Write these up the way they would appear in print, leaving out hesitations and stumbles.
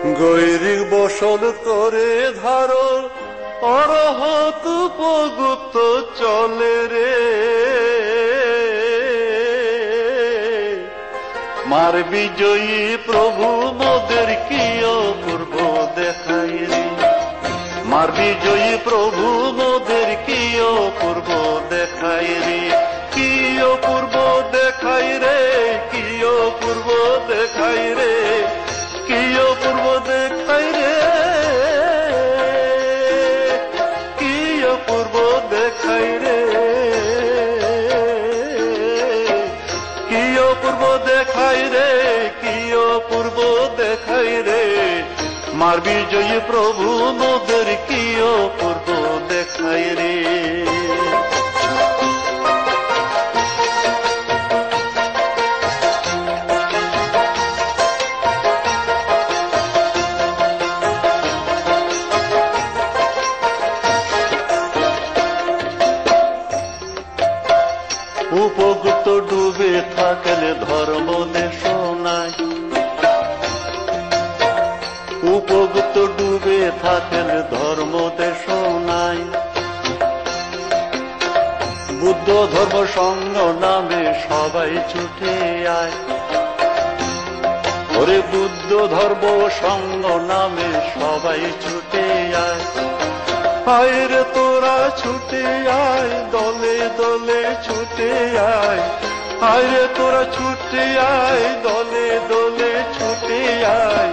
গৈরিক বসল করে ধারো অরহত উপগুপ্ত চলে রে মার বিজয়ী প্রভু মোদের কি অপূর্ব দেখাই রে মার বিজয়ী প্রভু মোদের কি অপূর্ব দেখাই রে কি অপূর্ব দেখাই রে কি অপূর্ব দেখাই রে কি অপূর্ব দেখাই রে কি অপূর্ব দেখাই রে কি অপূর্ব দেখাই রে কি অপূর্ব দেখাই রে মার বিজয়ী প্রভু মোদের কি অপূর্ব দেখাই রে উপগুপ্ত ডুবে থাকলে ধর্ম দেশ নাই উপগুপ্ত ডুবে থাকলে ধর্ম দেশ নাই বুদ্ধ ধর্ম সঙ্গ নামে সবাই ছুটে আয় ওরে বুদ্ধ ধর্ম সঙ্গ নামে সবাই ছুটে আয় আয় রে তোরা ছুটে আয় দলে দলে ছুটে আয় আয় রে তোরা ছুটে আয় দলে দলে ছুটে আয়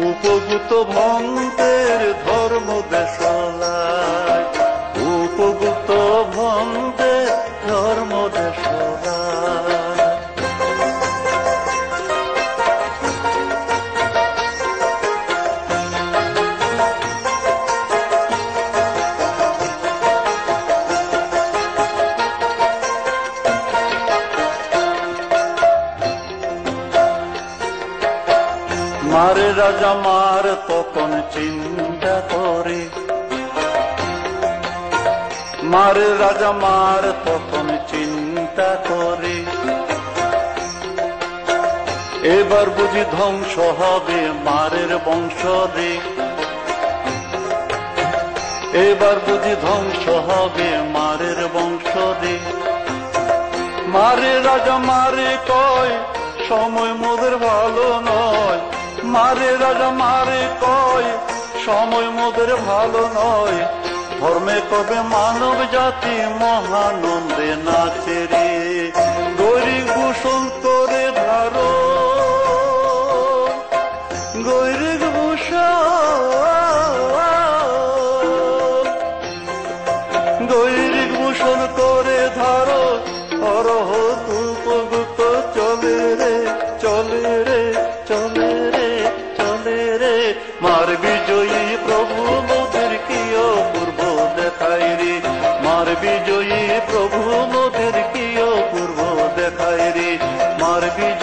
উপগুপ্ত ভক্তের ধর্ম দেশলায় উপগুপ্ত ভক্তের ধর্ম দেশলায় মারে রাজা মার তখন চিন্তা করে মারে রাজা মার তখন চিন্তা করে এবার বুঝি ধ্বংস হবে মারের বংশ রে এবার বুঝি ধ্বংস হবে মারের বংশ রে মারে রাজা মারে কয় সময় মোদের ভালো নয় মারে রাজা মারে কয় সময় মোদের ভালো নয় ধর্মে কবে মানব জাতি মহানন্দে নাচে রে গৈরিক ভূষণ করে ধারো গৈরিক ভূষণ করে ধারো অরহত উপগুপ্ত চলে রে চলে রে চলে রে চলে রে মার বিজয়ী প্রভু মোদের কি অপূর্ব দেখাই রে মার বিজয়ী প্রভু মোদের কি অপূর্ব দেখাই রে মার বিজয়ী